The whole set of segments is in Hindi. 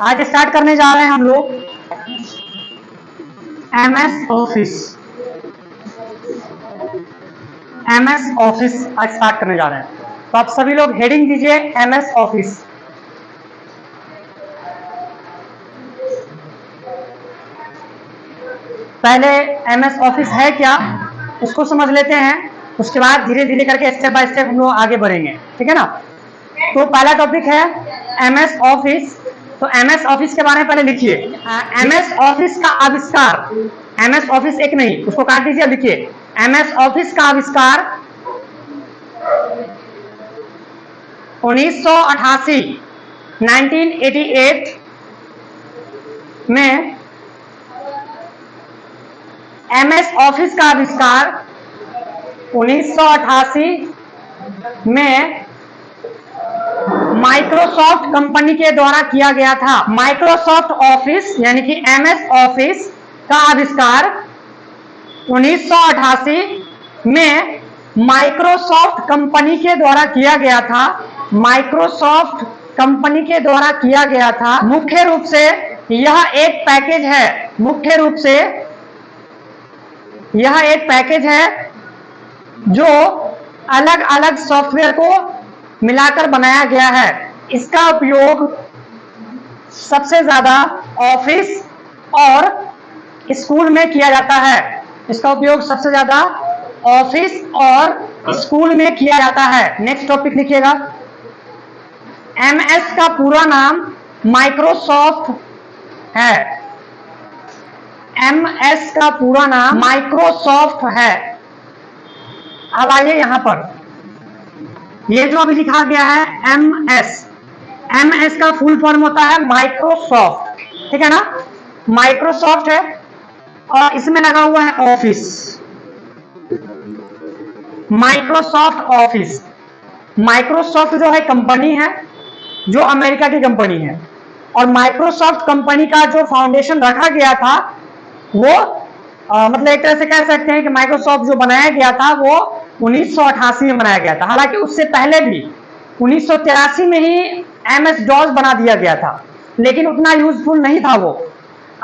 आज स्टार्ट करने जा रहे हैं हम लोग एमएस ऑफिस। एमएस ऑफिस आज स्टार्ट करने जा रहे हैं, तो आप सभी लोग हेडिंग दीजिए एमएस ऑफिस। पहले एमएस ऑफिस है क्या उसको समझ लेते हैं, उसके बाद धीरे धीरे करके स्टेप बाय स्टेप हम लोग आगे बढ़ेंगे, ठीक है ना। तो पहला टॉपिक है एमएस ऑफिस। तो एमएस ऑफिस के बारे में पहले लिखिए। एमएस ऑफिस का आविष्कार, एमएस ऑफिस एक नहीं, उसको काट दीजिए, लिखिए एमएस ऑफिस का आविष्कार 1988 1988 में एमएस ऑफिस का आविष्कार 1988 में माइक्रोसॉफ्ट कंपनी के द्वारा किया गया था। माइक्रोसॉफ्ट ऑफिस यानी कि एमएस ऑफिस का आविष्कार 1988 में माइक्रोसॉफ्ट कंपनी के द्वारा किया गया था। माइक्रोसॉफ्ट कंपनी के द्वारा किया गया था। मुख्य रूप से यह एक पैकेज है, मुख्य रूप से यह एक पैकेज है जो अलग अलग सॉफ्टवेयर को मिलाकर बनाया गया है। इसका उपयोग सबसे ज्यादा ऑफिस और स्कूल में किया जाता है। इसका उपयोग सबसे ज्यादा ऑफिस और स्कूल में किया जाता है। नेक्स्ट टॉपिक लिखिएगा। एमएस का पूरा नाम माइक्रोसॉफ्ट है। एमएस का पूरा नाम माइक्रोसॉफ्ट है। अब आइए यहां पर, ये जो अभी लिखा गया है एमएस, एमएस का फुल फॉर्म होता है माइक्रोसॉफ्ट, ठीक है ना। माइक्रोसॉफ्ट है और इसमें लगा हुआ है ऑफिस, माइक्रोसॉफ्ट ऑफिस। माइक्रोसॉफ्ट जो है कंपनी है, जो अमेरिका की कंपनी है, और माइक्रोसॉफ्ट कंपनी का जो फाउंडेशन रखा गया था वो मतलब एक तरह से कह सकते हैं कि माइक्रोसॉफ्ट जो बनाया गया था वो 1988 में बनाया गया था। हालांकि उससे पहले भी 1983 में ही एमएस डॉस बना दिया गया था, लेकिन उतना यूजफुल नहीं था वो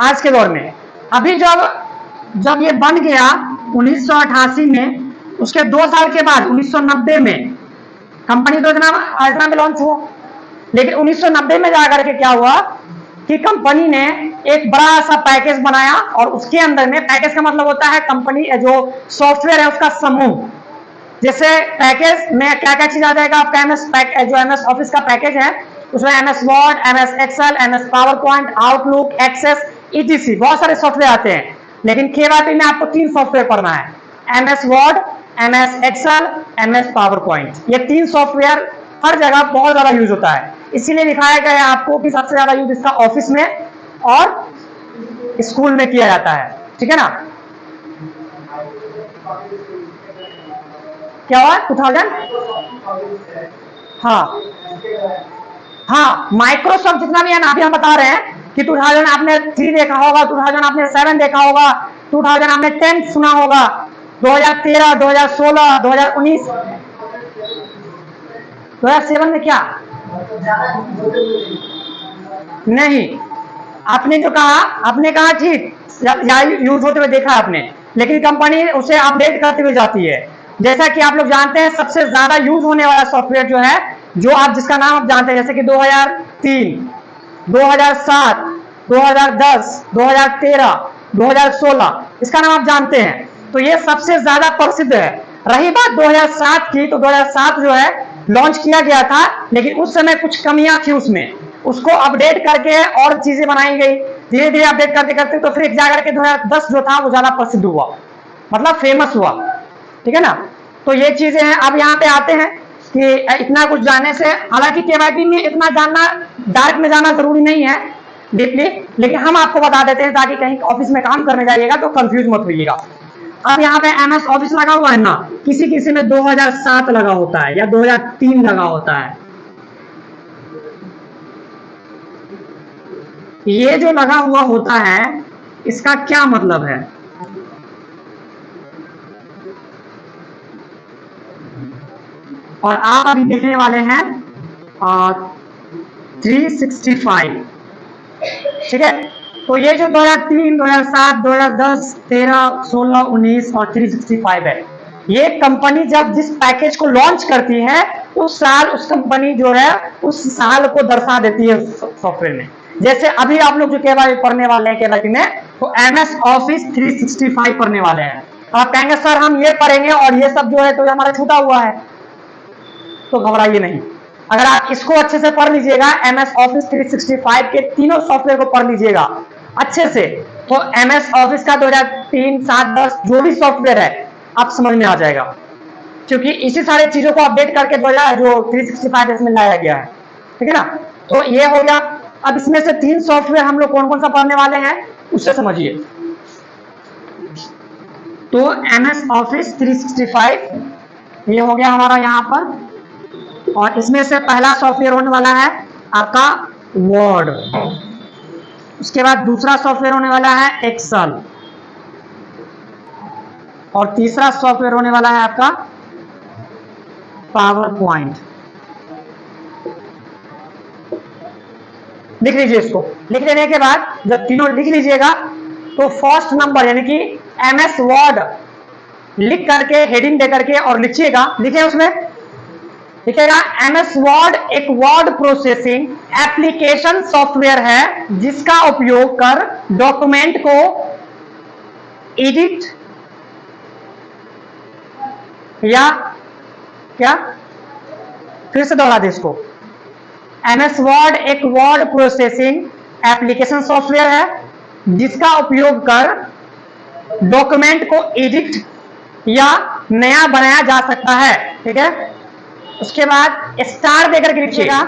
आज के दौर में। अभी जब ये बन गया 1988 में, उसके 2 साल के बाद 1990 में कंपनी तो इतना में लॉन्च हुआ, लेकिन 1990 में जाकर के क्या हुआ कि कंपनी ने एक बड़ा सा पैकेज बनाया, और उसके अंदर में, पैकेज का मतलब होता है कंपनी जो सॉफ्टवेयर है उसका समूह। जैसे पैकेज में क्या क्या चीज आ जाएगा आपका, जो एमएस ऑफिस का पैकेज है उसमें MS Word, MS Excel, MS PowerPoint, Outlook, Access, etc, बहुत सारे सॉफ्टवेयर आते हैं। लेकिन केवाईपी में आपको 3 सॉफ्टवेयर पढ़ना है, MS Word, MS Excel, MS PowerPoint. ये 3 सॉफ्टवेयर हर जगह बहुत ज्यादा यूज होता है, इसीलिए दिखाया गया है आपको कि सबसे ज्यादा यूज इसका ऑफिस में और स्कूल में किया जाता है, ठीक है ना। क्या हुआ 2000? हाँ, माइक्रोसॉफ्ट जितना भी है ना, अभी हम बता रहे हैं कि 2000 आपने 3 देखा होगा, 2000 आपने 7 देखा होगा, 2000 आपने 10 सुना होगा, 2013, 2016, 2019, 2007 में क्या नहीं, आपने जो कहा, आपने कहा ठीक, यूज होते हुए देखा आपने, लेकिन कंपनी उसे अपडेट करते हुए जाती है। जैसा कि आप लोग जानते हैं सबसे ज्यादा यूज होने वाला सॉफ्टवेयर जो है, जो आप जिसका नाम आप जानते हैं, जैसे कि 2003, 2007, 2010, 2013, 2016, इसका नाम आप जानते हैं, तो ये सबसे ज्यादा प्रसिद्ध है। रही बात 2007 की, तो 2007 जो है लॉन्च किया गया था, लेकिन उस समय कुछ कमियां थी उसमें, उसको अपडेट करके और चीजें बनाई गई, धीरे धीरे अपडेट करते करते, तो फिर जाकर के 2010 जो था वो ज्यादा प्रसिद्ध हुआ, मतलब फेमस हुआ, ठीक है ना। तो ये चीजें हैं। अब यहाँ पे आते हैं कि इतना कुछ जानने से, हालांकि केवाईपी में इतना जानना, डार्क में जाना जरूरी नहीं है डीपली, लेकिन हम आपको बता देते हैं ताकि कहीं ऑफिस में काम करने जाइएगा तो कंफ्यूज मत होइएगा। अब यहाँ पे एमएस ऑफिस लगा हुआ है ना, किसी किसी में 2007 लगा होता है या 2003 लगा होता है। ये जो लगा हुआ होता है इसका क्या मतलब है, और आप अभी देखने वाले हैं 365 ठीक है। तो ये जो 2003, 2007, 2010, 13, 16, 19 और 365 है, ये कंपनी जब जिस पैकेज को लॉन्च करती है उस साल उस कंपनी जो है उस साल को दर्शा देती है सॉफ्टवेयर में। जैसे अभी आप लोग जो केवाई पढ़ने वाले हैं केवाई में, तो MS ऑफिस 365 पढ़ने वाले हैं। आप कहेंगे सर हम ये पढ़ेंगे और ये सब जो है तो हमारा छूटा हुआ है, तो घबराइए नहीं। अगर आप इसको अच्छे से पढ़ लीजिएगा, MS ऑफिस 365 के तीनों सॉफ्टवेयर को पढ़ लीजिएगा अच्छे से, तो MS ऑफिस का 2003, 7, 10 जो भी सॉफ्टवेयर है आप समझ में आ जाएगा, क्योंकि इसी सारी चीजों को अपडेट करके जो 365 इसमें लाया गया है। ठीक है ना। तो ये हो गया। अब इसमें से 3 सॉफ्टवेयर हम लोग कौन कौन सा पढ़ने वाले हैं उससे समझिए। तो MS ऑफिस 365 ये हो गया हमारा यहाँ पर, और इसमें से पहला सॉफ्टवेयर होने वाला है आपका वर्ड, उसके बाद दूसरा सॉफ्टवेयर होने वाला है एक्सेल, और तीसरा सॉफ्टवेयर होने वाला है आपका पावर पॉइंट। लिख लीजिए इसको। लिख लेने के बाद जब तीनों लिख लीजिएगा तो फर्स्ट नंबर यानी कि MS वर्ड लिख करके हेडिंग दे करके और लिखिएगा। लिखे उसमें लिखेगा MS वर्ड एक वर्ड प्रोसेसिंग एप्लीकेशन सॉफ्टवेयर है जिसका उपयोग कर डॉक्यूमेंट को एडिट या क्या, फिर से दोहरा दे इसको। MS वर्ड एक वर्ड प्रोसेसिंग एप्लीकेशन सॉफ्टवेयर है जिसका उपयोग कर डॉक्यूमेंट को एडिट या नया बनाया जा सकता है। ठीक है। उसके बाद स्टार देकर के लिखिएगा।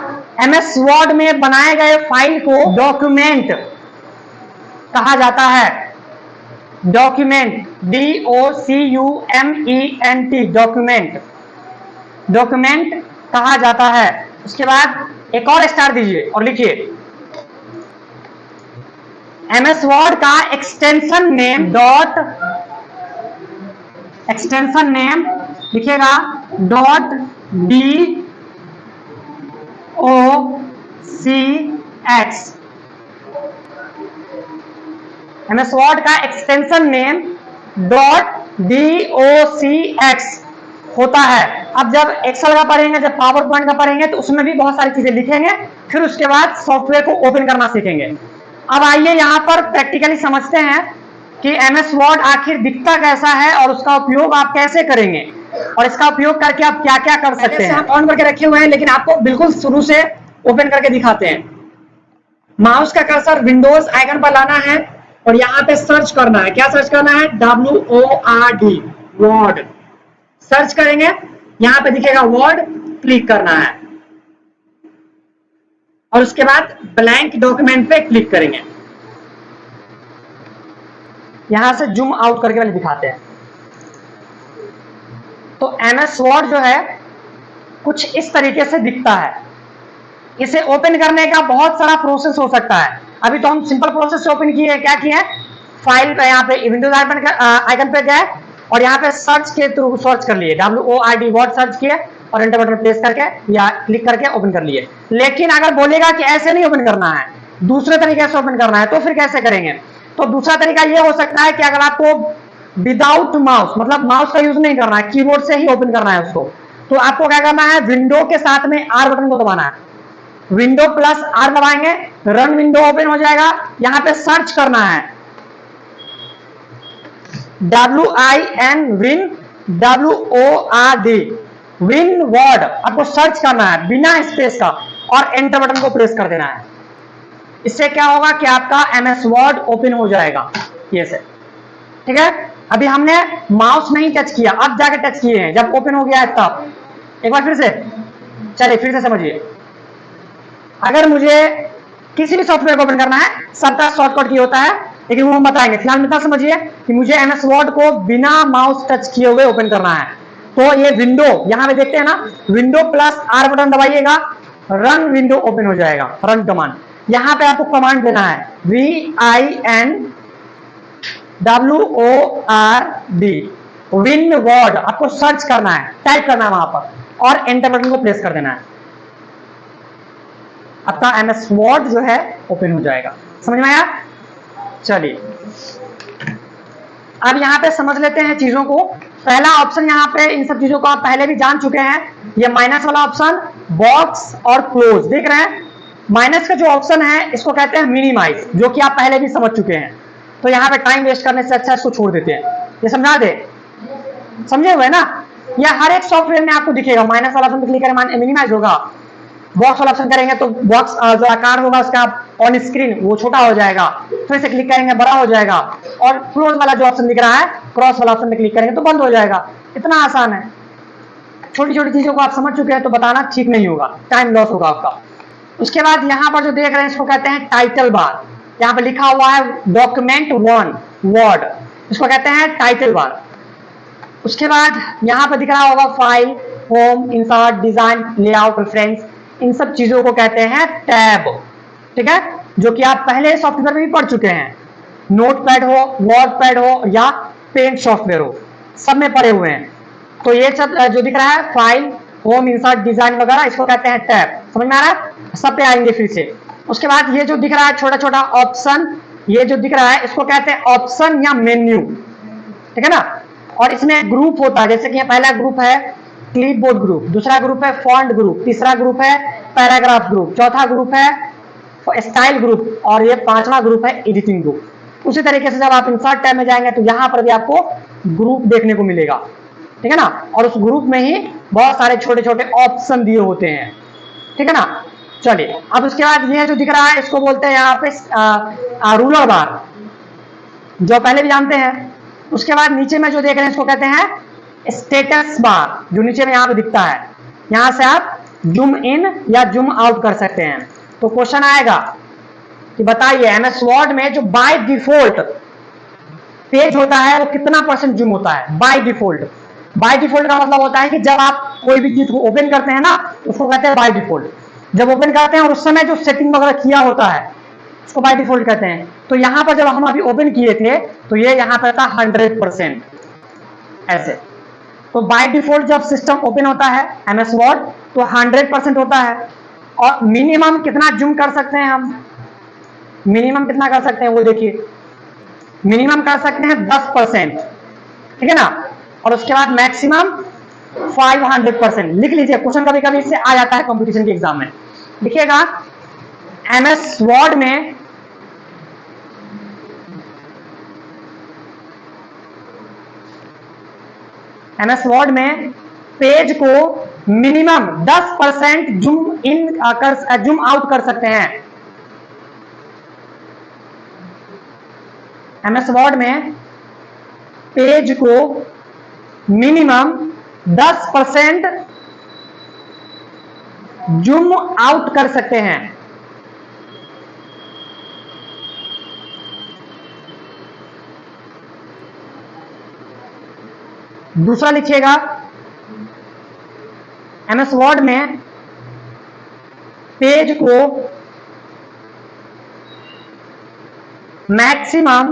MS वर्ड में बनाए गए फाइल को डॉक्यूमेंट कहा जाता है। डॉक्यूमेंट DOCUMENT डॉक्यूमेंट, डॉक्यूमेंट कहा जाता है। उसके बाद एक और स्टार दीजिए और लिखिए MS वर्ड का extension name dot, extension name लिखिएगा .DOCX, MS वर्ड का एक्सटेंशन नेम .DOCX होता है। अब जब एक्सेल का पढ़ेंगे, जब पावर पॉइंट का पढ़ेंगे तो उसमें भी बहुत सारी चीजें लिखेंगे, फिर उसके बाद सॉफ्टवेयर को ओपन करना सीखेंगे। अब आइए यहाँ पर प्रैक्टिकली समझते हैं कि MS वर्ड आखिर दिखता कैसा है और उसका उपयोग आप कैसे करेंगे, और इसका उपयोग करके आप क्या क्या कर सकते हैं। हम ऑन करके रखे हुए हैं लेकिन आपको बिल्कुल शुरू से ओपन करके दिखाते हैं। माउस का कर्सर विंडोज आइकन पर लाना है और यहाँ पे सर्च करना है। क्या सर्च करना है? WORD वर्ड सर्च करेंगे, यहां पे दिखेगा वर्ड, क्लिक करना है और उसके बाद ब्लैंक डॉक्यूमेंट पे क्लिक करेंगे। यहां से जूम आउट करके वाले दिखाते हैं। तो MS वर्ड जो है कुछ इस तरीके से दिखता है। इसे ओपन करने का बहुत सारा प्रोसेस हो सकता है। अभी तो हम सिंपल प्रोसेस से ओपन किए। क्या किए? फाइल पे यहाँ पे विंडोज आइकन पे गए और यहाँ पे सर्च के थ्रू सर्च कर लिए, WORD वर्ड सर्च किए और एंटर बटन प्रेस करके या क्लिक करके ओपन कर लिए। लेकिन अगर बोलेगा कि ऐसे नहीं ओपन करना है, दूसरे तरीके से ओपन करना है, तो फिर कैसे करेंगे? तो दूसरा तरीका ये हो सकता है कि अगर आपको विदाउट माउस, मतलब माउस का यूज नहीं करना है, कीबोर्ड से ही ओपन करना है उसको, तो आपको क्या करना है? विंडो के साथ में R बटन को दबाना है। विंडो प्लस R दबाएंगे, रन विंडो ओपन हो जाएगा। यहां पे सर्च करना है WIN win WORD win word, आपको सर्च करना है बिना स्पेस का और एंटर बटन को प्रेस कर देना है। इससे क्या होगा कि आपका MS वर्ड ओपन हो जाएगा ये से। ठीक है। अभी हमने माउस नहीं टच किया, अब जाके टच किए हैं, जब ओपन हो गया है तब। एक बार फिर से चलिए, फिर से समझिए। अगर मुझे किसी भी सॉफ्टवेयर को ओपन करना है, सबका शॉर्टकट की होता है, लेकिन वो हम बताएंगे। फिलहाल में समझिए कि मुझे MS वर्ड को बिना माउस टच किए हुए ओपन करना है। तो ये विंडो यहां पे देखते हैं ना, विंडो प्लस R बटन दबाइएगा, रन विंडो ओपन हो जाएगा। रन कमांड, यहां पे आपको कमांड देना है VIN WORD विन वर्ड, आपको सर्च करना है, टाइप करना है वहां पर और एंटर बटन को प्रेस कर देना है। आपका MS वर्ड जो है ओपन हो जाएगा। समझ में आया? चलिए अब यहाँ पे समझ लेते हैं चीजों को। पहला ऑप्शन यहाँ पे, इन सब चीजों को आप पहले भी जान चुके हैं। ये माइनस वाला ऑप्शन, बॉक्स और क्लोज, देख रहे हैं। माइनस का जो ऑप्शन है इसको कहते हैं मिनिमाइज, जो कि आप पहले भी समझ चुके हैं। तो यहाँ पे टाइम वेस्ट करने से अच्छा इसको छोड़ देते हैं। ये समझा दे, समझे हुए ना? यह हर एक सॉफ्टवेयर में आपको दिखेगा। माइनस वाला ऑप्शन पे क्लिक करें मिनिमाइज होगा, बॉक्स वाला ऑप्शन करेंगे तो बॉक्स जो आकार होगा उसका ऑन स्क्रीन वो छोटा हो जाएगा, फिर से क्लिक करेंगे बड़ा हो जाएगा, और क्लोज वाला जो ऑप्शन दिख रहा है क्रॉस वाला ऑप्शन पे क्लिक करेंगे तो बंद हो जाएगा। इतना आसान है। छोटी छोटी चीजों को आप समझ चुके हैं तो बताना ठीक नहीं होगा, टाइम लॉस होगा आपका। उसके बाद यहाँ पर जो देख रहे हैं इसको कहते हैं टाइटल बार। यहाँ पे लिखा हुआ है डॉक्यूमेंट 1 वर्ड, इसको कहते हैं टाइटल बार। उसके बाद यहाँ पे दिख रहा होगा file, home, insert, design, layout, reference, इन सब चीजों को कहते हैं टैब। ठीक है, जो कि आप पहले सॉफ्टवेयर में भी पढ़ चुके हैं। नोटपैड हो, वर्डपैड हो या पेंट सॉफ्टवेयर हो, सब में पढ़े हुए हैं। तो ये सब जो दिख रहा है फाइल, होम, इंसर्ट, डिजाइन वगैरह, इसको कहते हैं टैब। समझ में आ रहा है? सब पे आएंगे फिर से। उसके बाद ये जो दिख रहा है छोटा छोटा ऑप्शन, ये जो दिख रहा है इसको कहते हैं ऑप्शन या मेन्यू। ठीक है ना? और इसमें ग्रुप होता है, जैसे कि पहला ग्रुप है क्लिपबोर्ड ग्रुप, दूसरा ग्रुप है फॉन्ट ग्रुप, तीसरा ग्रुप है पैराग्राफ ग्रुप, चौथा ग्रुप है स्टाइल ग्रुप, और ये पांचवा ग्रुप है एडिटिंग ग्रुप। उसी तरीके से जब आप इंसर्ट टैब में जाएंगे तो यहाँ पर भी आपको ग्रुप देखने को मिलेगा। ठीक है ना? और उस ग्रुप में ही बहुत सारे छोटे छोटे ऑप्शन दिए होते हैं। ठीक है ना? चलिए अब उसके बाद ये जो दिख रहा है इसको बोलते हैं यहाँ पे रूलर बार, जो पहले भी जानते हैं। उसके बाद नीचे में जो देख रहे हैं इसको कहते हैं स्टेटस बार, जो नीचे में यहाँ पे दिखता है। यहाँ से आप जूम इन या जूम आउट कर सकते हैं। तो क्वेश्चन आएगा कि बताइए MS वर्ड में जो बाय डिफॉल्ट पेज होता है वो कितना % जूम होता है? By default. बाय डिफॉल्ट का मतलब होता है कि जब आप कोई भी चीज को ओपन करते हैं ना, उसको कहते हैं बाय डिफॉल्ट। जब ओपन करते हैं और उस समय जो सेटिंग वगैरह किया होता है उसको बाय डिफॉल्ट कहते हैं। तो यहाँ पर जब हम अभी ओपन किए थे तो ये यहाँ पर था 100% ऐसे। तो बाय डिफॉल्ट जब सिस्टम ओपन होता है MS वर्ड तो 100% होता है। और मिनिमम कितना जूम कर सकते हैं हम? मिनिमम कितना कर सकते हैं वो देखिए, मिनिमम कर सकते हैं 10%। ठीक है ना? और उसके बाद मैक्सिमम 500%। लिख लीजिए, क्वेश्चन कभी कभी इससे आ जाता है कंपटीशन के एग्जाम में। लिखिएगा MS वर्ड में MS वर्ड में पेज को मिनिमम 10% जूम इन कर जूम आउट कर सकते हैं। MS वर्ड में पेज को मिनिमम 10% जूम आउट कर सकते हैं। दूसरा लिखिएगा MS वर्ड में पेज को मैक्सिमम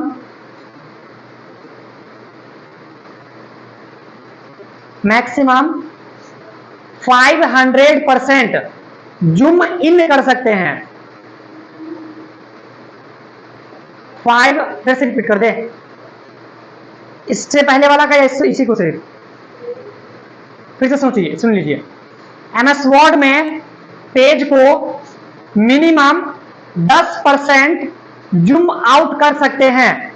500% जूम इन कर सकते हैं। 5 फिर से रिपीट कर दे, इससे पहले वाला का या इसी को सिर्फ फिर से सोचिए, सुन लीजिए। MS वर्ड में पेज को मिनिमम 10% जूम आउट कर सकते हैं।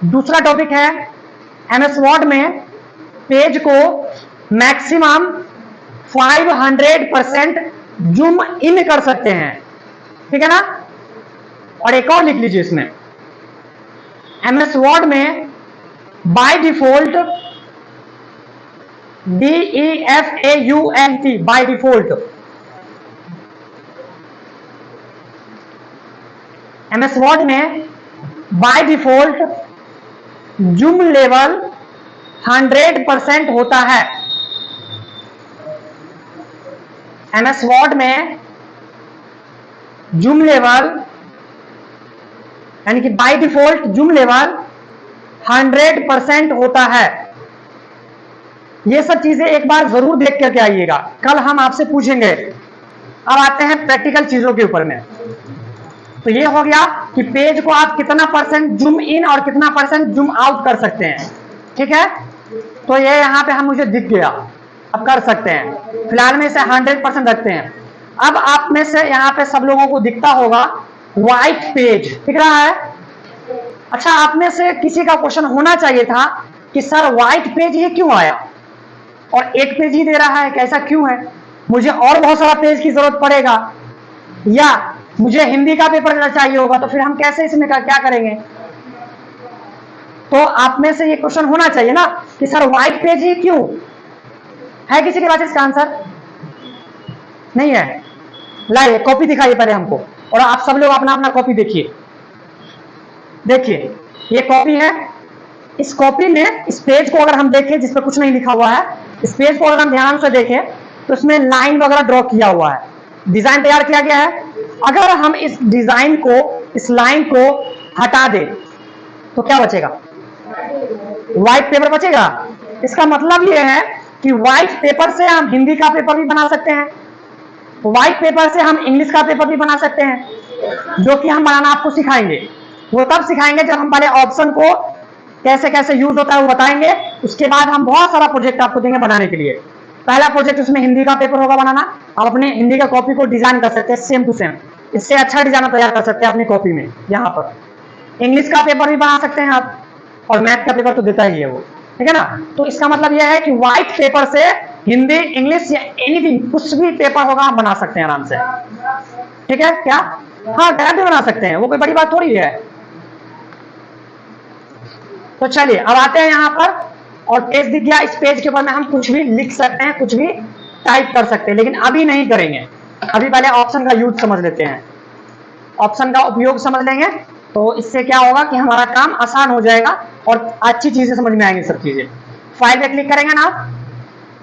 दूसरा टॉपिक है MS वर्ड में पेज को मैक्सिमम 500% जूम इन कर सकते हैं। ठीक है ना? और एक और लिख लीजिए इसमें, MS वर्ड में by default DEFAULT by default MS word में बाय डिफॉल्ट जूम लेवल 100% होता है। MS वर्ड में जूम लेवल यानी कि बाय डिफॉल्ट जूम लेवल 100% होता है। ये सब चीजें एक बार जरूर देख करके आइएगा, कल हम आपसे पूछेंगे अब आते हैं प्रैक्टिकल चीजों के ऊपर में। तो ये हो गया कि पेज को आप कितना परसेंट जूम इन और कितना परसेंट जूम आउट कर सकते हैं, ठीक है। तो ये यहाँ पे हम मुझे दिख गया, अब कर सकते हैं। फिलहाल में इसे 100% रखते हैं। अब आप में से यहाँ पे सब लोगों को दिखता होगा व्हाइट पेज, दिख रहा है। अच्छा, आप में से किसी का क्वेश्चन होना चाहिए था कि सर व्हाइट पेज ये क्यों आया और एक पेज ही दे रहा है, कैसा क्यों है, मुझे और बहुत सारा पेज की जरूरत पड़ेगा, या मुझे हिंदी का पेपर चाहिए होगा, तो फिर हम कैसे इसमें क्या करेंगे। तो आप में से ये क्वेश्चन होना चाहिए ना कि सर व्हाइट पेज ही क्यों है। किसी के पास इसका आंसर नहीं है? लाइए कॉपी दिखाइए पहले हमको, और आप सब लोग अपना अपना कॉपी देखिए। देखिए ये कॉपी है। इस कॉपी में इस पेज को अगर हम देखें जिस पर कुछ नहीं लिखा हुआ है, इस पेज को अगर हम ध्यान से देखें तो इसमें लाइन वगैरह ड्रॉ किया हुआ है, डिजाइन तैयार किया गया है। अगर हम इस डिजाइन को, इस लाइन को हटा दें तो क्या बचेगा? व्हाइट पेपर बचेगा। इसका मतलब यह है कि व्हाइट पेपर से हम हिंदी का पेपर भी बना सकते हैं, व्हाइट पेपर से हम इंग्लिश का पेपर भी बना सकते हैं, जो कि हम बनाना आपको सिखाएंगे। वो तब सिखाएंगे जब हम पहले ऑप्शन को कैसे कैसे यूज होता है वो बताएंगे। उसके बाद हम बहुत सारा प्रोजेक्ट आपको देंगे बनाने के लिए। पहला प्रोजेक्ट उसमें हिंदी का पेपर होगा बनाना। आप अपने हिंदी का कॉपी को डिजाइन कर सकते हैं सेम टू सेम, इससे अच्छा डिजाइन तैयार कर सकते हैं अपनी कॉपी में। यहाँ पर इंग्लिश का पेपर भी बना सकते हैं आप, और मैथ का पेपर तो देता ही है वो, ठीक है ना। तो इसका मतलब यह है कि व्हाइट पेपर से हिंदी, इंग्लिश या एनीथिंग, कुछ भी पेपर होगा हम बना सकते हैं आराम से, ठीक है। क्या? हाँ, गारंटी बना सकते हैं, वो कोई बड़ी बात थोड़ी है। तो चलिए अब आते हैं यहाँ पर, और पेज दिख गया। इस पेज के ऊपर में हम कुछ भी लिख सकते हैं, कुछ भी टाइप कर सकते हैं, लेकिन अभी नहीं करेंगे। अभी पहले ऑप्शन का यूज समझ लेते हैं, ऑप्शन का उपयोग समझ लेंगे, तो इससे क्या होगा कि हमारा काम आसान हो जाएगा और अच्छी चीजें समझ में आएंगी सब चीजें। फाइल पे क्लिक करेंगे ना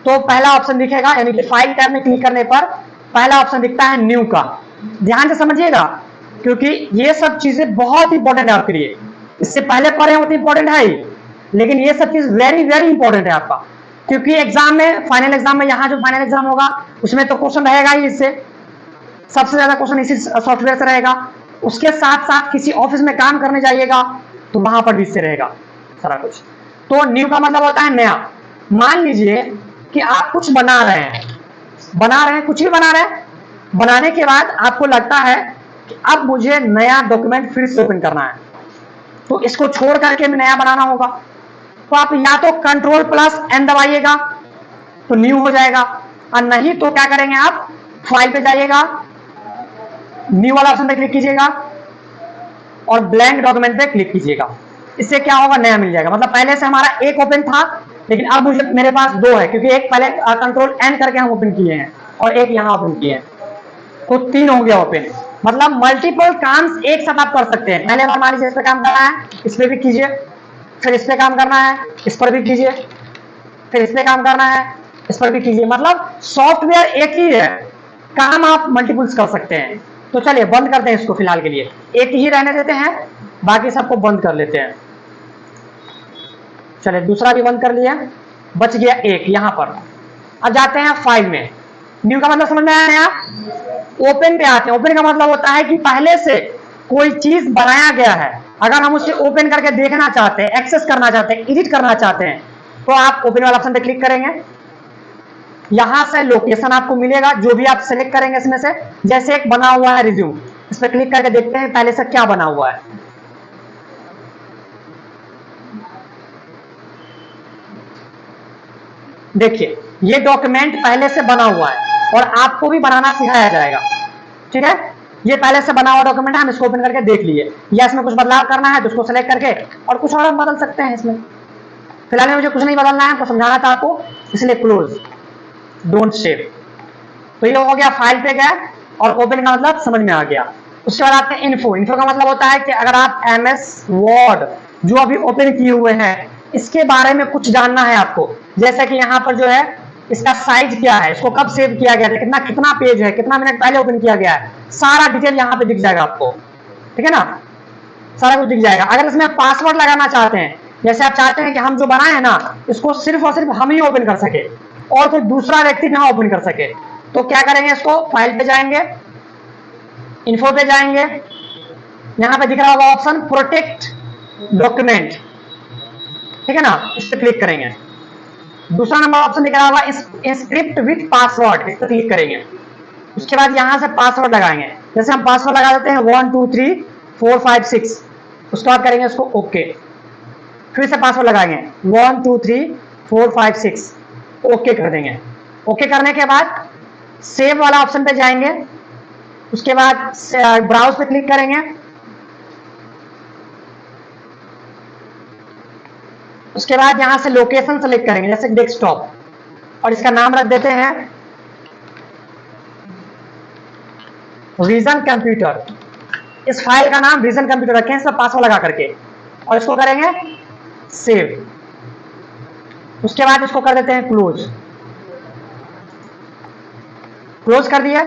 तो पहला ऑप्शन दिखेगा, यानी कि फाइल टैब में क्लिक करने पर पहला ऑप्शन दिखता है न्यू का। ध्यान से समझिएगा क्योंकि ये सब चीजें बहुत इंपॉर्टेंट है आपके लिए। इससे पहले पढ़े उतनी इंपॉर्टेंट है ही, लेकिन ये सब चीज वेरी वेरी इंपॉर्टेंट है आपका, क्योंकि एग्जाम में, फाइनल एग्जाम में, यहाँ जो फाइनल एग्जाम होगा उसमें तो क्वेश्चन रहेगा ही। इससे सबसे ज्यादा क्वेश्चन इसी सॉफ्टवेयर से रहेगा। उसके साथ साथ किसी ऑफिस में काम करने जाइएगा तो वहां पर भी इससे रहेगा सारा कुछ। तो न्यू का मतलब होता है नया। मान लीजिए कि आप कुछ बना रहे हैं, कुछ भी बना रहे हैं, बनाने के बाद आपको लगता है कि अब मुझे नया डॉक्यूमेंट फिर से ओपन करना है, तो इसको छोड़ करके नया बनाना होगा। तो आप या तो Ctrl+N दबाइएगा तो न्यू हो जाएगा, और नहीं तो क्या करेंगे, आप फाइल पे जाइएगा, न्यू वाला ऑप्शन पे क्लिक कीजिएगा और ब्लैंक डॉक्यूमेंट पे क्लिक कीजिएगा। इससे क्या होगा, नया मिल जाएगा। मतलब पहले से हमारा एक ओपन था, लेकिन अब मुझे मेरे पास दो है, क्योंकि एक पहले Ctrl+N करके हम ओपन किए हैं और एक यहाँ ओपन किए हैं, तो 3 हो गया ओपन। मतलब मल्टीपल काम एक साथ आप कर सकते हैं। पहले मान लीजिए इस पे काम करना है, इस पे भी कीजिए, फिर इस पे काम करना है, इस पर भी कीजिए, फिर इस पे काम करना है, इस पर भी कीजिए। मतलब सॉफ्टवेयर एक ही है, काम आप मल्टीपल्स कर सकते हैं। तो चलिए बंद करते हैं इसको फिलहाल के लिए, एक ही रहने देते हैं, बाकी सबको बंद कर लेते हैं। चलिए दूसरा भी बंद कर लिया, बच गया एक यहाँ पर। अब जाते हैं फाइल में। न्यू का मतलब समझ में आया? ओपन पे आते हैं। ओपन का मतलब होता है कि पहले से कोई चीज बनाया गया है, अगर हम उसे ओपन करके देखना चाहते हैं, एक्सेस करना चाहते हैं, एडिट करना चाहते हैं, तो आप ओपन वाला ऑप्शन पे क्लिक करेंगे। यहां से लोकेशन आपको मिलेगा, जो भी आप सेलेक्ट करेंगे इसमें से। जैसे एक बना हुआ है रिज्यूम, इस पर क्लिक करके देखते हैं पहले से क्या बना हुआ है। देखिए ये डॉक्यूमेंट पहले से बना हुआ है और आपको भी बनाना सिखाया जाएगा, ठीक है। ये पहले से बना हुआ डॉक्यूमेंट है, हम इसको ओपन करके देख लिए। या इसमें कुछ बदलाव करना है तो उसको सेलेक्ट करके और कुछ और हम बदल सकते हैं इसमें। फिलहाल में मुझे कुछ नहीं बदलना है, तो समझाना था आपको, इसलिए क्लोज, डोंट सेव। तो ये हो गया, फाइल पे गया और ओपन का मतलब समझ में आ गया। उसके बाद आते हैं इन्फो। इन्फो का मतलब होता है कि अगर आप MS वर्ड जो अभी ओपन किए हुए हैं इसके बारे में कुछ जानना है आपको, जैसे कि यहाँ पर जो है इसका साइज क्या है, इसको कब सेव किया गया था, कितना पेज है, कितना मिनट पहले ओपन किया गया है, सारा डिटेल यहाँ पे दिख जाएगा आपको, ठीक है ना, सारा कुछ दिख जाएगा। अगर इसमें पासवर्ड लगाना चाहते हैं, जैसे आप चाहते हैं कि हम जो बनाए हैं ना इसको सिर्फ और सिर्फ हम ही ओपन कर सके और कोई दूसरा व्यक्ति ना ओपन कर सके, तो क्या करेंगे, इसको फाइल पे जाएंगे, इन्फो पे जाएंगे, यहां पे दिख रहा होगा ऑप्शन प्रोटेक्ट डॉक्यूमेंट, ठीक है ना, इस पर क्लिक करेंगे। दूसरा नंबर ऑप्शन दिख रहा होगा इंस्क्रिप्ट विथ पासवर्ड, इस पर क्लिक करेंगे। उसके बाद यहां से पासवर्ड लगाएंगे, जैसे हम पासवर्ड लगा देते हैं 1 2 3 4 5 6, उसके बाद करेंगे इसको ओके, फिर से पासवर्ड लगाएंगे 1 2 3 4 5 6, ओके कर देंगे। ओके करने के बाद सेव वाला ऑप्शन पे जाएंगे, उसके बाद ब्राउज पे क्लिक करेंगे, उसके बाद यहां से लोकेशन सेलेक्ट करेंगे, जैसे डेस्कटॉप, और इसका नाम रख देते हैं विजन कंप्यूटर। इस फाइल का नाम विजन कंप्यूटर रखें, इसमें पासवर्ड लगा करके, और इसको करेंगे सेव। उसके बाद इसको कर देते हैं क्लोज, क्लोज कर दिया।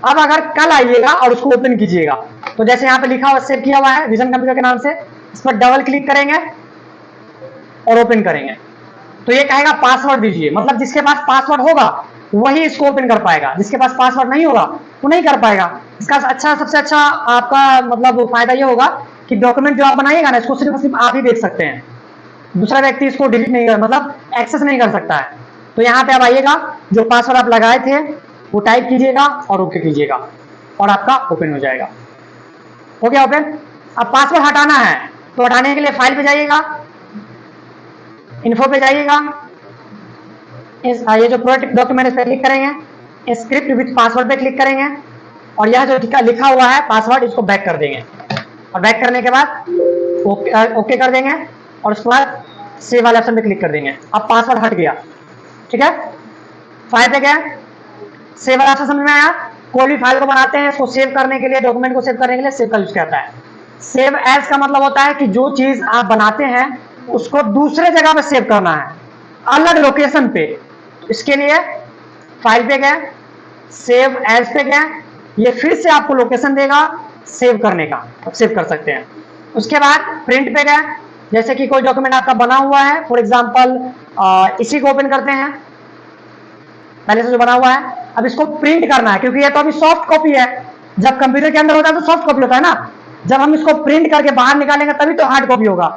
अब अगर कल आइएगा और उसको ओपन कीजिएगा, तो जैसे यहाँ पे लिखा हुआ सेव किया हुआ है विजन कंप्यूटर के नाम से, इस पर डबल क्लिक करेंगे और ओपन करेंगे, तो ये कहेगा पासवर्ड दीजिए। मतलब जिसके पास पासवर्ड होगा वही इसको ओपन कर पाएगा, जिसके पास पासवर्ड नहीं होगा वो नहीं कर पाएगा। इसका अच्छा, सबसे अच्छा आपका मतलब फायदा ये होगा कि डॉक्यूमेंट जो आप बनाइएगा ना, इसको सिर्फ आप ही देख सकते हैं, दूसरा व्यक्ति इसको डिलीट नहीं कर, मतलब एक्सेस नहीं कर सकता है। तो यहाँ पे आप आइएगा, जो पासवर्ड आप लगाए थे वो टाइप कीजिएगा और ओके कीजिएगा, और आपका ओपन हो जाएगा। हो गया ओपन। अब पासवर्ड हटाना है, तो हटाने के लिए फाइल पे जाइएगा, इन्फो पे जाइएगा, ये जो प्रोटेक्ट डॉक्यूमेंट इस पर क्लिक करेंगे, स्क्रिप्ट विथ पासवर्ड पे क्लिक करेंगे, और यह जो लिखा हुआ है पासवर्ड, इसको बैक कर देंगे, और बैक करने के बाद ओके कर देंगे, और उसके बाद सेव वाले ऑप्शन पे क्लिक कर देंगे। अब पासवर्ड हट गया, ठीक है। फाइल पे गया, सेव वाला ऑप्शन समझ में आया। कोई भी फाइल को बनाते हैं, इसको सेव करने के लिए, डॉक्यूमेंट को सेव करने के लिए सेव का यूज करता है। सेव एज का मतलब होता है कि जो चीज आप बनाते हैं उसको दूसरे जगह पे सेव करना है, अलग लोकेशन पे। इसके लिए फाइल पे गए, सेव एज पे गए, ये फिर से आपको लोकेशन देगा सेव करने का, आप सेव कर सकते हैं। उसके बाद प्रिंट पे गए, जैसे कि कोई डॉक्यूमेंट आपका बना हुआ है, फॉर एग्जांपल इसी को ओपन करते हैं, पहले से जो बना हुआ है, अब इसको प्रिंट करना है, क्योंकि ये तो अभी सॉफ्ट कॉपी है। जब कंप्यूटर के अंदर होता है तो सॉफ्ट कॉपी होता है ना, जब हम इसको प्रिंट करके बाहर निकालेंगे तभी तो हार्ड कॉपी होगा,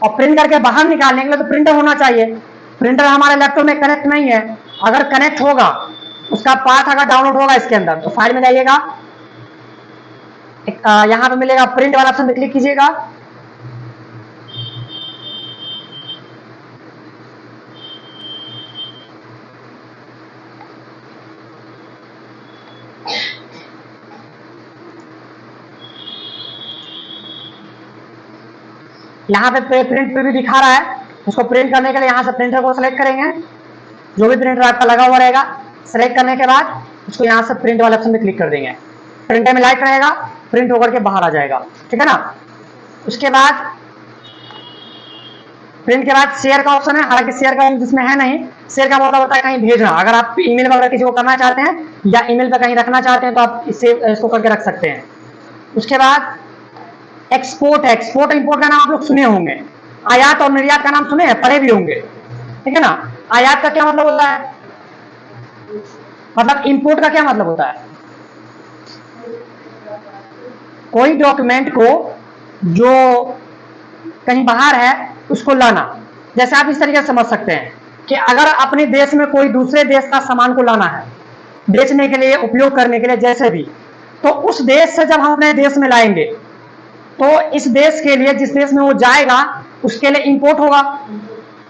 और प्रिंट करके बाहर निकालने के लिए तो प्रिंटर होना चाहिए। प्रिंटर हमारे लैपटॉप में कनेक्ट नहीं है, अगर कनेक्ट होगा, उसका पार्ट अगर डाउनलोड होगा इसके अंदर, तो फाइल में जाइएगा, यहां पे मिलेगा प्रिंट वाला ऑप्शन पे क्लिक कीजिएगा, यहाँ पे प्रिंट पे भी दिखा रहा है। उसको प्रिंट करने के लिए यहाँ से प्रिंटर को सिलेक्ट करेंगे, जो भी प्रिंटर आपका लगा हुआ रहेगा, सिलेक्ट करने के बाद उसको यहाँ से प्रिंट वाले ऑप्शन पे क्लिक कर देंगे, प्रिंटर में लाइट रहेगा, प्रिंट होकर के बाहर आ जाएगा, ठीक है ना। उसके बाद प्रिंट के बाद शेयर का ऑप्शन है, हालांकि शेयर का जिसमें है नहीं, शेयर का मतलब होता है कहीं भेजना। अगर आप ईमेल वगैरह किसी को करना चाहते हैं या ईमेल पे कहीं रखना चाहते हैं तो आप इसको करके रख सकते हैं। उसके बाद एक्सपोर्ट है, एक्सपोर्ट इंपोर्ट का नाम आप लोग सुने होंगे, आयात और निर्यात का नाम सुने हैं, पढ़े भी होंगे, ठीक है ना। आयात का क्या मतलब होता है, मतलब इंपोर्ट का क्या मतलब होता है, कोई डॉक्यूमेंट को जो कहीं बाहर है उसको लाना। जैसे आप इस तरीके से समझ सकते हैं कि अगर अपने देश में कोई दूसरे देश का सामान को लाना है बेचने के लिए, उपयोग करने के लिए, जैसे भी, तो उस देश से जब हम अपने देश में लाएंगे तो इस देश के लिए, जिस देश में वो जाएगा उसके लिए इंपोर्ट होगा,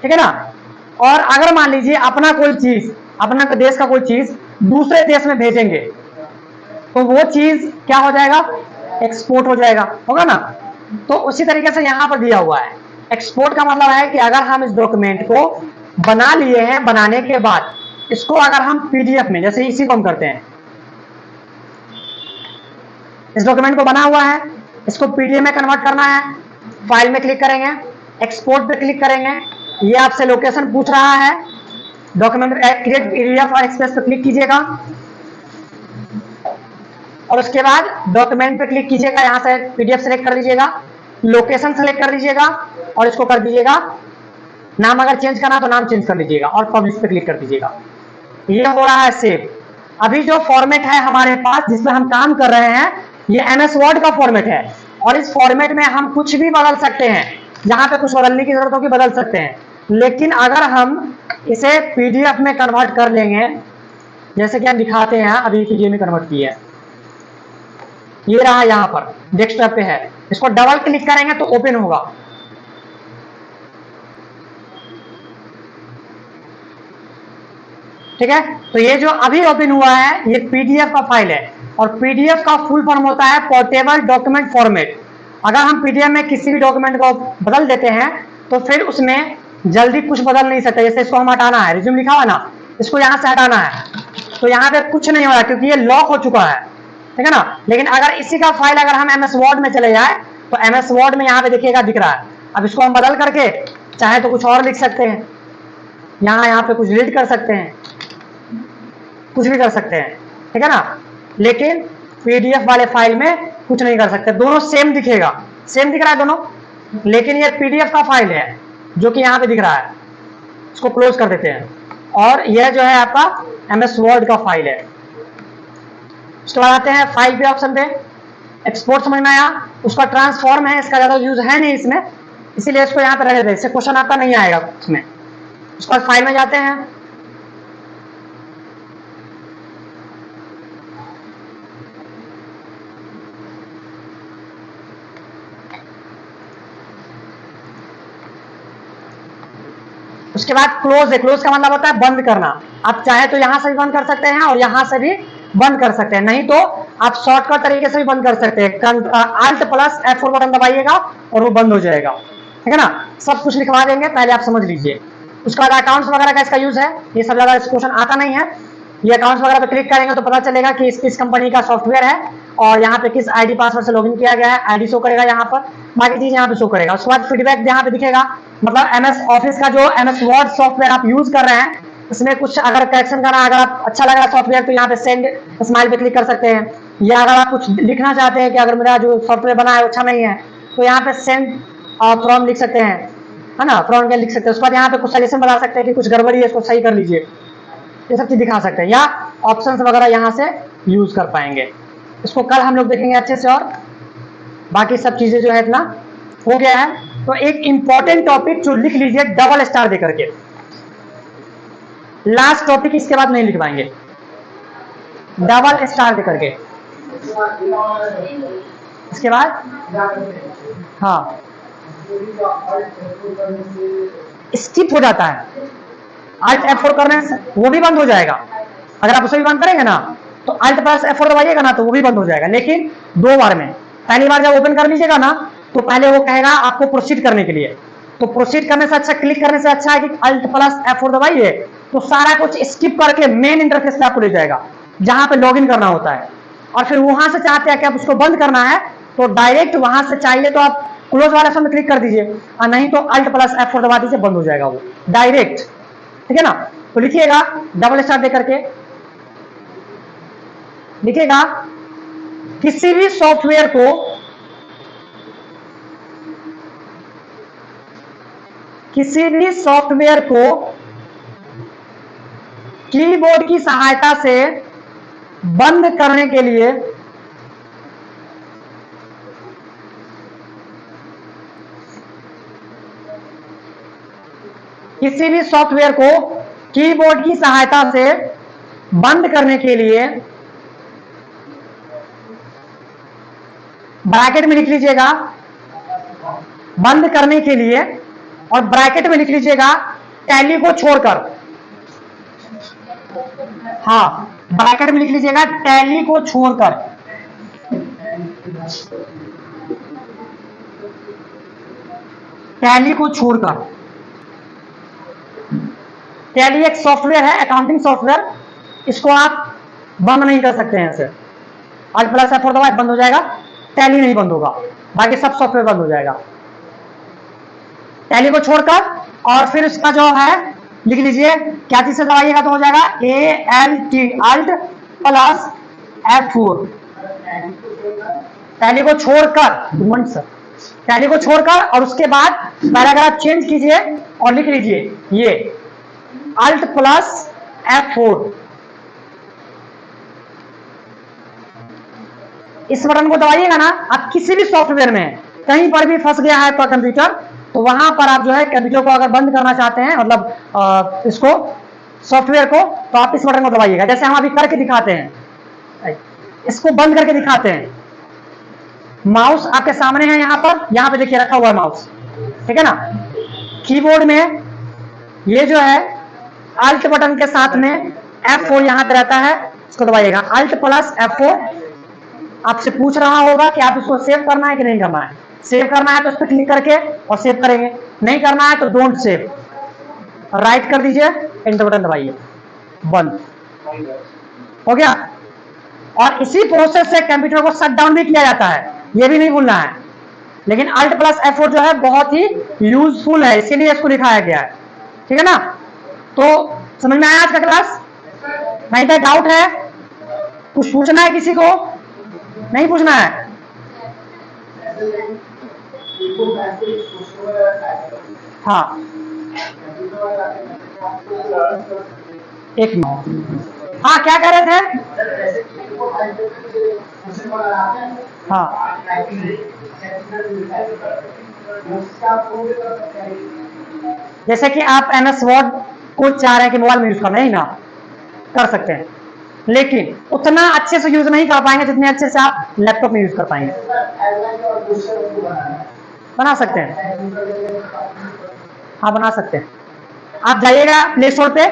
ठीक है ना। और अगर मान लीजिए अपना कोई चीज, अपना देश का कोई चीज दूसरे देश में भेजेंगे तो वो चीज क्या हो जाएगा, एक्सपोर्ट हो जाएगा, होगा ना। तो उसी तरीके से यहां पर दिया हुआ है, एक्सपोर्ट का मतलब है कि अगर हम इस डॉक्यूमेंट को बना लिए हैं, बनाने के बाद इसको अगर हम पीडीएफ में, जैसे इसी को हम करते हैं, इस डॉक्यूमेंट को बना हुआ है, इसको पीडीएफ में कन्वर्ट करना है, फाइल में क्लिक करेंगे, एक्सपोर्ट पे क्लिक करेंगे, ये आपसे लोकेशन पूछ रहा है, डॉक्यूमेंट क्रिएट पीडीएफ और एक्सप्रेस पे क्लिक कीजिएगा, और उसके बाद डॉक्यूमेंट पे क्लिक कीजिएगा, यहां से पीडीएफ सेलेक्ट कर लीजिएगा, लोकेशन सेलेक्ट कर लीजिएगा, और इसको कर दीजिएगा नाम, अगर चेंज करना तो नाम चेंज कर लीजिएगा, और पब्लिश पे क्लिक कर दीजिएगा। ये हो रहा है सेव। अभी जो फॉर्मेट है हमारे पास जिसमें हम काम कर रहे हैं ये MS वर्ड का फॉर्मेट है, और इस फॉर्मेट में हम कुछ भी बदल सकते हैं, जहां पे कुछ बदलने की जरूरत होगी बदल सकते हैं। लेकिन अगर हम इसे PDF में कन्वर्ट कर लेंगे, जैसे कि हम दिखाते हैं, अभी PDF में कन्वर्ट किया है, ये रहा यहां पर डेस्कटॉप पे है, इसको डबल क्लिक करेंगे तो ओपन होगा। ठीक है, तो ये जो अभी ओपन हुआ है ये PDF का फाइल है, और PDF का फुल फॉर्म होता है पोर्टेबल डॉक्यूमेंट फॉर्मेट। अगर हम PDF में किसी भी डॉक्यूमेंट को बदल देते हैं तो फिर उसमें जल्दी कुछ बदल नहीं सकते। जैसे इसको हम हटाना है, रिज्यूम लिखा हुआ ना, इसको यहाँ से हटाना है तो यहाँ पे कुछ नहीं हो रहा क्योंकि ये लॉक हो चुका है, ठीक है ना। लेकिन अगर इसी का फाइल अगर हम MS वर्ड में चले जाए तो MS वर्ड में यहाँ पे देखिएगा दिख रहा है। अब इसको हम बदल करके चाहे तो कुछ और लिख सकते हैं, यहाँ पे कुछ डिलीट कर सकते हैं, कुछ भी कर सकते हैं, ठीक है ना। लेकिन PDF वाले फाइल में कुछ नहीं कर सकते, दोनों सेम दिखेगा, सेम दिख रहा है दोनों, लेकिन ये PDF का फाइल है जो कि यहाँ पे दिख रहा है। इसको क्लोज कर देते हैं, और यह जो है आपका MS वर्ड का फाइल है। उसके बाद आते हैं फाइल पे ऑप्शन पे, एक्सपोर्ट समझ में आया। उसका ट्रांसफॉर्म है, इसका ज्यादा यूज है नहीं इसमें, इसीलिए इसको यहाँ पे रहने देते, इससे क्वेश्चन आता नहीं आएगा इसमें। उसके बाद फाइल में जाते हैं, उसके बाद क्लोज है, क्लोज का मतलब होता है बंद करना। आप चाहे तो यहां से भी बंद कर सकते हैं और यहां से भी बंद कर सकते हैं, नहीं तो आप शॉर्टकट तरीके से भी बंद कर सकते हैं। Alt+F4 बटन दबाइएगा और वो बंद हो जाएगा, ठीक है ना। सब कुछ लिखवा देंगे, पहले आप समझ लीजिए। उसके बाद अकाउंट्स वगैरह का इसका यूज है, ये सब ज्यादा क्वेश्चन आता नहीं है। ये अकाउंट्स वगैरह पे क्लिक करेंगे तो पता चलेगा कि किस कंपनी का सॉफ्टवेयर है और यहाँ पे किस ID पासवर्ड से लॉगिन किया गया है, ID शो करेगा यहाँ पर, बाकी चीज यहाँ पे शो करेगा। उसके बाद फीडबैक यहाँ पे दिखेगा, मतलब MS ऑफिस का जो MS वर्ड सॉफ्टवेयर आप यूज कर रहे हैं इसमें कुछ अगर करेक्शन करना, अगर आप अच्छा लग रहा है सॉफ्टवेयर तो यहाँ पे सेंड स्माइल पे क्लिक कर सकते हैं। या अगर आप कुछ लिखना चाहते हैं कि अगर मेरा जो सॉफ्टवेयर बना है अच्छा नहीं है तो यहाँ पे सेंड फ्रॉम लिख सकते हैं, है ना, फ्रॉम लिख सकते हैं। उसके बाद यहाँ पे कुछ सजेशन बता सकते हैं कि कुछ गड़बड़ी है इसको सही कर लीजिए, ये सब चीज दिखा सकते हैं, या ऑप्शंस वगैरह यहाँ से यूज कर पाएंगे। इसको कल हम लोग देखेंगे अच्छे से, और बाकी सब चीजें जो है इतना हो गया है। तो एक इंपॉर्टेंट टॉपिक जो लिख लीजिए डबल स्टार दे करके, लास्ट टॉपिक इसके बाद नहीं लिख पाएंगे, डबल स्टार दे करके। इसके बाद हाँ स्किप हो जाता है, Alt+F4 करने से वो भी बंद हो जाएगा। अगर आप उसे भी बंद करेंगे ना तो Alt+F4 दबाइएगा ना तो वो भी बंद हो जाएगा, लेकिन 2 बार में। पहली बार जब ओपन कर लीजिएगा ना तो पहले वो कहेगा आपको प्रोसीड करने के लिए, तो प्रोसीड करने से अच्छा, क्लिक करने से अच्छा है कि Alt+F4 दबाइए तो सारा कुछ स्किप करके मेन इंटरफेस पे आपको ले जाएगा जहां पे लॉगिन करना होता है। और फिर वहां से चाहते हैं कि आप उसको बंद करना है तो डायरेक्ट वहां से चाहिए तो आप क्लोज वाले ऑप्शन में क्लिक कर दीजिए, और नहीं तो Alt+F4 दबा दीजिए, बंद हो जाएगा वो डायरेक्ट, ठीक है ना। तो लिखिएगा डबल स्टार दे करके, लिखिएगा किसी भी सॉफ्टवेयर को कीबोर्ड की सहायता से बंद करने के लिए किसी भी सॉफ्टवेयर को कीबोर्ड की सहायता से बंद करने के लिए ब्रैकेट में लिख लीजिएगा बंद करने के लिए, और ब्रैकेट में लिख लीजिएगा टैली को छोड़कर। हाँ, ब्रैकेट में लिख लीजिएगा टैली को छोड़कर, टैली को छोड़कर। टैली एक सॉफ्टवेयर है, अकाउंटिंग सॉफ्टवेयर, इसको आप बंद नहीं कर सकते हैं ऐसे। Alt+F4 दबाए बंद हो जाएगा, टैली नहीं बंद होगा, बाकी सब सॉफ्टवेयर बंद हो जाएगा टैली को छोड़कर। और फिर उसका जो है लिख लीजिए क्या चीज से दबाइएगा तो हो जाएगा Alt+F4, टैली को छोड़कर, टैली को छोड़कर। और उसके बाद पैराग्राफ चेंज कीजिए और लिख लीजिए ये Alt+F4, इस बटन को दबाइएगा ना, आप किसी भी सॉफ्टवेयर में कहीं पर भी फंस गया है आपका कंप्यूटर, तो वहां पर आप जो है कंप्यूटर को अगर बंद करना चाहते हैं, मतलब इसको सॉफ्टवेयर को, तो आप इस बटन को दबाइएगा। जैसे हम अभी करके दिखाते हैं, इसको बंद करके दिखाते हैं। माउस आपके सामने है, यहाँ पे देखिए रखा हुआ है माउस, ठीक है ना। कीबोर्ड में ये जो है अल्ट बटन के साथ में F4 यहां पे रहता है, इसको दबाइएगा, अल्ट प्लस F4। आपसे पूछ रहा होगा कि आप इसको सेव करना है कि नहीं करना है। सेव करना है तो इस पर क्लिक करके और सेव करेंगे, नहीं करना है तो डोंट सेव, राइट कर दीजिए, एंटर बटन दबाइए, बंद हो गया। और इसी प्रोसेस से कंप्यूटर को शट डाउन भी किया जाता है, ये भी नहीं भूलना है। लेकिन अल्ट प्लस F4 जो है बहुत ही यूजफुल है, इसीलिए इसको दिखाया गया है, ठीक है ना। तो समझ में आया आज का क्लास? नहीं तो डाउट है, कुछ पूछना है किसी को? नहीं पूछना है? हाँ, एक मिनट, हाँ क्या कह रहे थे? हाँ, जैसे कि आप MS वर्ड को चाह रहे हैं कि मोबाइल में यूज करना है ना, कर सकते हैं, लेकिन उतना अच्छे से यूज नहीं कर पाएंगे जितने अच्छे से आप लैपटॉप में यूज कर पाएंगे। बना सकते हैं, हाँ बना सकते हैं। आप जाइएगा प्ले स्टोर पे,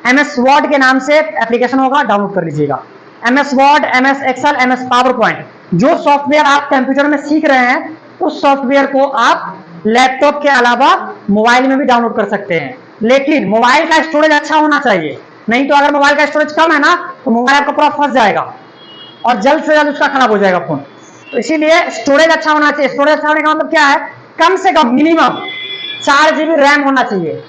MS वर्ड के नाम से एप्लीकेशन होगा, डाउनलोड कर लीजिएगा। MS Word, MS Excel, MS PowerPoint, जो सॉफ्टवेयर आप कंप्यूटर में सीख रहे हैं, उस सॉफ्टवेयर को आप लैपटॉप के अलावा मोबाइल में भी डाउनलोड कर सकते हैं। लेकिन मोबाइल का स्टोरेज अच्छा होना चाहिए, नहीं तो अगर मोबाइल का स्टोरेज कम है ना, तो मोबाइल आपका पूरा फंस जाएगा और जल्द से जल्द उसका खराब हो जाएगा फोन। तो इसीलिए स्टोरेज अच्छा होना चाहिए। स्टोरेज अच्छा होने का मतलब क्या है? कम से कम मिनिमम 4 GB रैम होना चाहिए,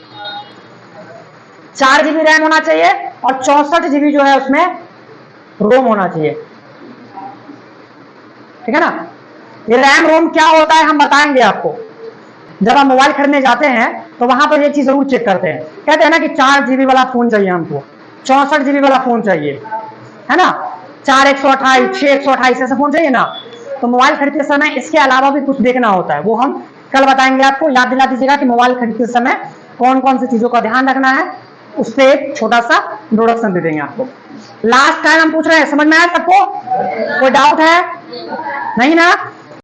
4 GB रैम होना चाहिए, और 64 GB जो है उसमें रोम होना चाहिए, ठीक है ना। ये रैम रोम क्या होता है हम बताएंगे आपको। जब आप मोबाइल खरीदने जाते हैं तो वहां पर ये चीज जरूर चेक करते हैं, कहते हैं ना कि 4 GB वाला फोन चाहिए हमको, 64 GB वाला फोन चाहिए, है ना, 4 128, 6 128 ऐसा फोन चाहिए ना। तो मोबाइल खरीदते समय इसके अलावा भी कुछ देखना होता है, वो हम कल बताएंगे आपको। याद दिला दीजिएगा कि मोबाइल खरीदते समय कौन कौन सी चीजों का ध्यान रखना है, उस पर एक छोटा सा इंट्रोडक्शन दे देंगे आपको। लास्ट टाइम हम पूछ रहे हैं, समझ में आया सबको? कोई डाउट है? नहीं ना?